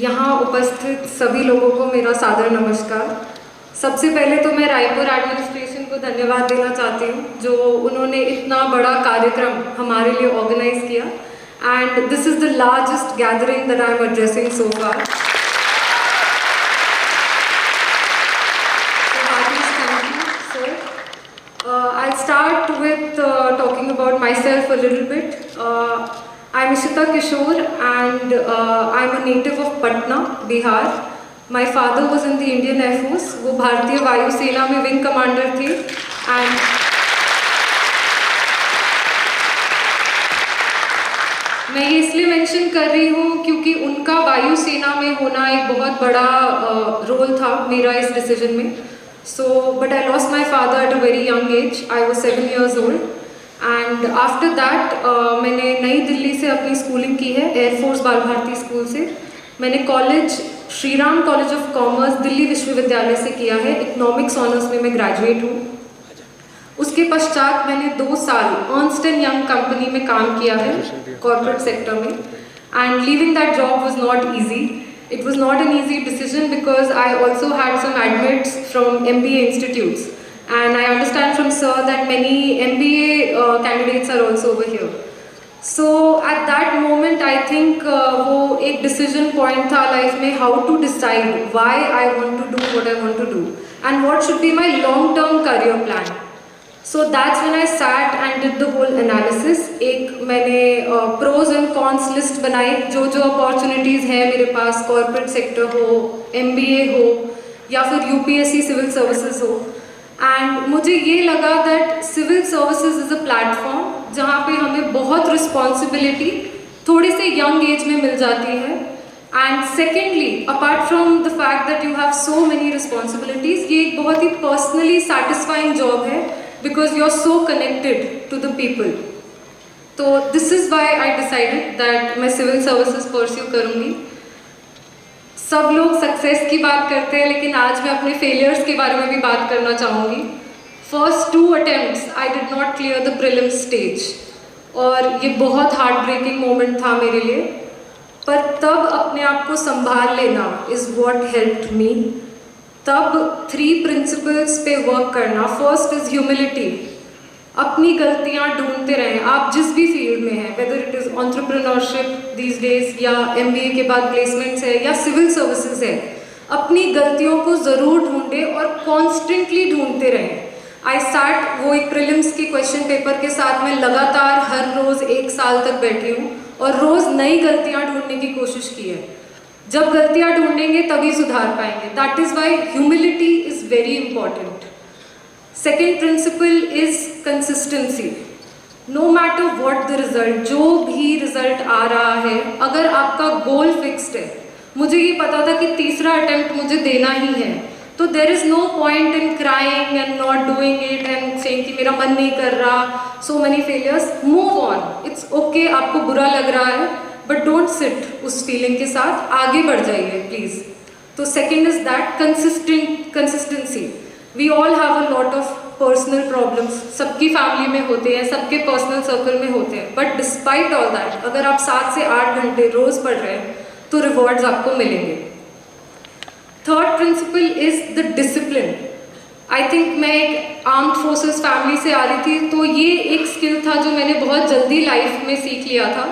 यहाँ उपस्थित सभी लोगों को मेरा सादर नमस्कार। सबसे पहले तो मैं रायपुर एडमिनिस्ट्रेशन को धन्यवाद देना चाहती हूँ जो उन्होंने इतना बड़ा कार्यक्रम हमारे लिए ऑर्गेनाइज किया and this is the largest gathering that I am addressing so far. I'll start with talking about myself a little bit. I'm Ishita Kishore and I'm a native of Patna, Bihar. My father was in the Indian Air Force. वो भारतीय वायु सेना में wing commander थे and मैं ये इसलिए mention कर रही हूँ क्योंकि उनका वायु सेना में होना एक बहुत बड़ा रोल था मेरा इस डिसीजन में। But I lost my father at a very young age. I was 7 years old. And after that, मैंने नई दिल्ली से अपनी स्कूलिंग की है, एयरफोर्स बाल भारती स्कूल से। मैंने college Shri Ram college of commerce Delhi विश्वविद्यालय से किया है। इकोनॉमिक्स ऑनर्स में मैं ग्रेजुएट हूँ। उसके पश्चात मैंने 2 साल अर्नस्ट एंड यंग कंपनी में काम किया है कॉर्पोरेट सेक्टर में। And leaving that job was not easy. It was not an easy decision because I also had some admits from MBA institutes and I understand from sir that many MBA candidates are also over here. So at that moment I think वो एक decision point था life में how to decide why I want to do what I want to do and what should be my long term career plan. So that's when I sat and did the whole analysis. एक मैंने pros and cons list बनाई जो opportunities हैं मेरे पास corporate sector हो, MBA हो या फिर UPSC civil services हो and मुझे ये लगा that civil services is a platform जहाँ पे हमें बहुत responsibility थोड़े से young age में मिल जाती है and secondly apart from the fact that you have so many responsibilities ये एक बहुत ही personally satisfying job है because you are so connected to the people. So this is why I decided that मैं civil services pursue करूँगी. सब लोग success की बात करते हैं लेकिन आज मैं अपने failures के बारे में भी बात करना चाहूँगी. First 2 attempts I did not clear the prelims stage और ये बहुत heartbreaking moment था मेरे लिए. पर तब अपने आप को संभाल लेना is what helped me. तब 3 प्रिंसिपल्स पे वर्क करना. First is humility. अपनी गलतियाँ ढूंढते रहें आप जिस भी फील्ड में हैं, whether it is entrepreneurship these days या MBA के बाद प्लेसमेंट्स है या सिविल सर्विसेज है, अपनी गलतियों को ज़रूर ढूंढें और कॉन्स्टेंटली ढूंढते रहें. आई स्टार्ट वो एक प्रीलिम्स के क्वेश्चन पेपर के साथ मैं लगातार हर रोज़ 1 साल तक बैठी हूँ और रोज़ नई गलतियाँ ढूंढने की कोशिश की है. जब गलतियाँ ढूंढेंगे तभी सुधार पाएंगे. That is why humility is very important. Second principle is consistency. No matter what the result, जो भी रिजल्ट आ रहा है, अगर आपका गोल फिक्स्ड है, मुझे ये पता था कि तीसरा अटेम्प्ट मुझे देना ही है, तो there is no point in crying and not doing it and saying कि मेरा मन नहीं कर रहा, so many failures. Move on. It's okay आपको बुरा लग रहा है बट डोंट सिट उस फीलिंग के साथ, आगे बढ़ जाइए प्लीज़. तो second is that consistency. We all have a lot of personal problems. सबकी फैमिली में होते हैं, सबके पर्सनल सर्कल में होते हैं, बट डिस्पाइट ऑल दैट अगर आप 7 से 8 घंटे रोज़ पढ़ रहे हैं तो रिवॉर्ड्स आपको मिलेंगे. Third principal is the discipline. I think मैं एक आर्म्ड फोर्सेस फैमिली से आ रही थी तो ये एक स्किल था जो मैंने बहुत जल्दी लाइफ में सीख लिया था.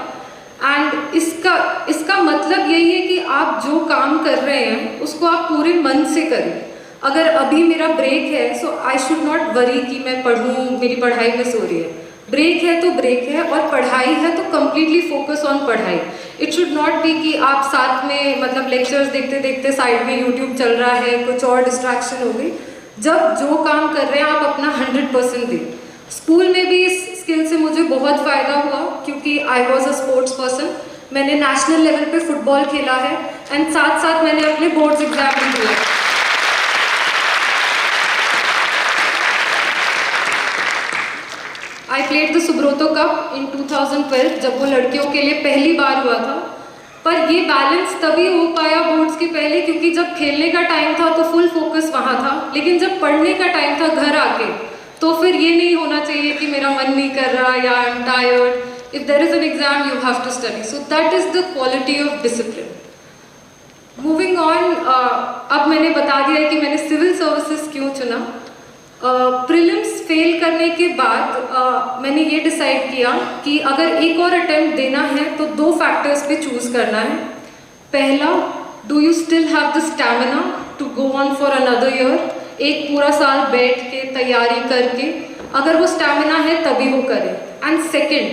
एंड इसका मतलब यही है कि आप जो काम कर रहे हैं उसको आप पूरे मन से करें. अगर अभी मेरा ब्रेक है सो आई शुड नॉट वरी कि मैं पढ़ूँ, मेरी पढ़ाई मिस हो रही है. ब्रेक है तो ब्रेक है और पढ़ाई है तो कम्प्लीटली फोकस ऑन पढ़ाई. इट शुड नॉट बी कि आप साथ में मतलब लेक्चर्स देखते देखते साइड में यूट्यूब चल रहा है, कुछ और डिस्ट्रैक्शन हो गई. जब जो काम कर रहे हैं आप अपना 100% दें. स्कूल में भी इस स्किल से मुझे बहुत फ़ायदा हुआ क्योंकि I was a sports person. मैंने नेशनल लेवल पे फुटबॉल खेला है एंड साथ साथ मैंने अपने बोर्ड्स एग्जाम भी दिए. I played the Subroto cup in 2012 जब वो लड़कियों के लिए पहली बार हुआ था. पर ये बैलेंस तभी हो पाया बोर्ड्स के पहले क्योंकि जब खेलने का टाइम था तो फुल फोकस वहाँ था, लेकिन जब पढ़ने का टाइम था घर आके तो फिर ये नहीं होना चाहिए कि मेरा मन नहीं कर रहा या I am tired. If there is an exam, you have to study. So that is the quality of discipline. अब मैंने बता दिया है कि मैंने सिविल सर्विसेज क्यों चुना। प्रीलिम्स फेल करने के बाद मैंने ये डिसाइड किया कि अगर एक और अटेम्प्ट देना है तो 2 फैक्टर्स पे चूज़ करना है। पहला, do you still have the stamina to go on for another year, एक पूरा साल बैठ के तैयारी करके, अगर वो स्टैमिना है तभी वो करें। एंड सेकेंड,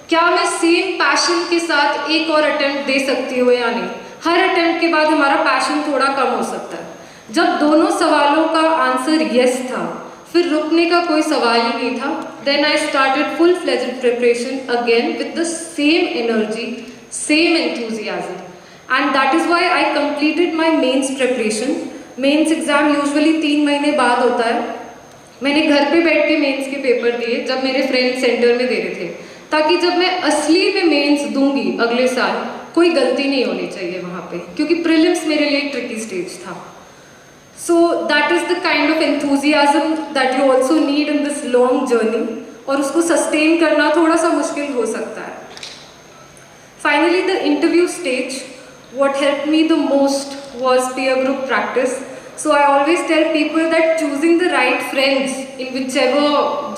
क्या मैं सेम पैशन के साथ एक और अटेम्प्ट दे सकती हूँ या नहीं। हर अटेम्प्ट के बाद हमारा पैशन थोड़ा कम हो सकता है। जब दोनों सवालों का आंसर येस था, फिर रुकने का कोई सवाल ही नहीं था। Then I started full fledged preparation again with the same energy, same enthusiasm, and that is why I completed my mains preparation. Mains exam usually 3 महीने बाद होता है। मैंने घर पे बैठ के मेंस के पेपर दिए जब मेरे फ्रेंड सेंटर में दे रहे थे, ताकि जब मैं असली में मेंस दूंगी अगले साल, कोई गलती नहीं होनी चाहिए वहाँ पे, क्योंकि प्रीलिम्स मेरे लिए ट्रिकी स्टेज था। So that is the kind of enthusiasm that you also need in this long journey, और उसको सस्टेन करना थोड़ा सा मुश्किल हो सकता है। Finally the interview stage, what helped me the most was peer group practice. So I always tell people that choosing the right friends in whichever,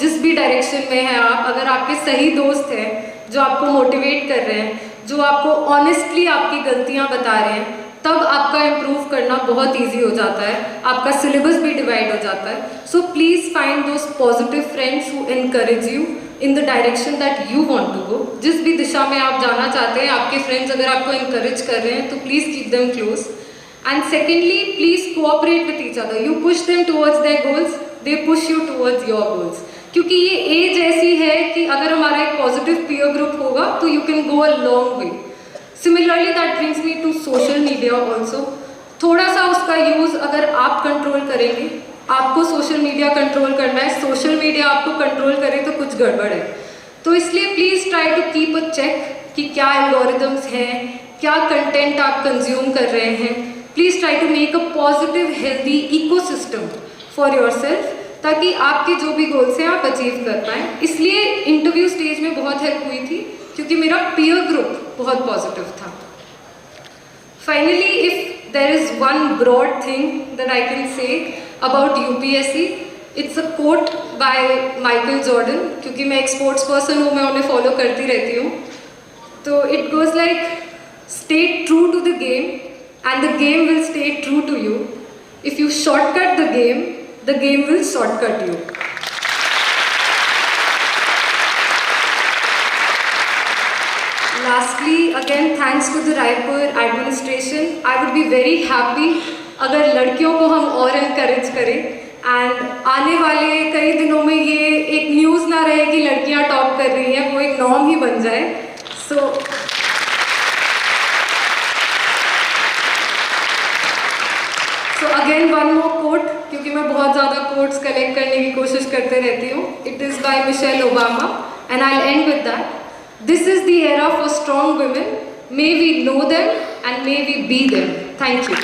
जिस भी डायरेक्शन में है आप, अगर आपके सही दोस्त हैं जो आपको मोटिवेट कर रहे हैं, जो आपको ऑनेस्टली आपकी गलतियाँ बता रहे हैं, तब आपका इम्प्रूव करना बहुत ईजी हो जाता है, आपका सिलेबस भी डिवाइड हो जाता है। So please find those positive friends who encourage you in the direction that you want to go. जिस भी दिशा में आप जाना चाहते हैं, आपके फ्रेंड्स अगर आपको इनकरेज कर रहे हैं तो please keep them close. And secondly, please cooperate with each other. You push them towards their goals, they push you towards your goals. क्योंकि ये एज ऐसी है कि अगर हमारा एक पॉजिटिव पीयर ग्रुप होगा तो you can go a long way. Similarly that brings me to social media also. थोड़ा सा उसका यूज़ अगर आप कंट्रोल करेंगे, आपको सोशल मीडिया कंट्रोल करना है, सोशल मीडिया आपको कंट्रोल करे तो कुछ गड़बड़ है। तो इसलिए please try to keep a check कि क्या एल्गोरिदम्स हैं, क्या कंटेंट आप कंज्यूम कर रहे हैं। Please try to make a positive healthy ecosystem for yourself, ताकि आपके जो भी गोल्स हैं आप अचीव कर पाएँ। इसलिए इंटरव्यू स्टेज में बहुत हेल्प हुई थी, क्योंकि मेरा पीयर ग्रुप बहुत पॉजिटिव था। Finally, if there is one broad thing that I can say about UPSC, it's a quote by Michael Jordan, क्योंकि मैं एक स्पोर्ट्स पर्सन हूँ, मैं उन्हें फॉलो करती रहती हूँ। तो it goes like, stay true to the game and the game will stay true to you. If you shortcut the game will shortcut you. Lastly, again thanks to the Raipur administration. I would be very happy अगर लड़कियों को हम और encourage करें, and आने वाले कई दिनों में ये एक न्यूज़ ना रहे कि लड़कियां टॉप कर रही हैं, वो एक नॉर्म ही बन जाए। So again one more quote, क्योंकि मैं बहुत ज़्यादा कोट्स कलेक्ट करने की कोशिश करते रहती हूँ। It is by Michelle Obama and I will and with that. This is the era for strong women. May we know them and may we be them. Thank you.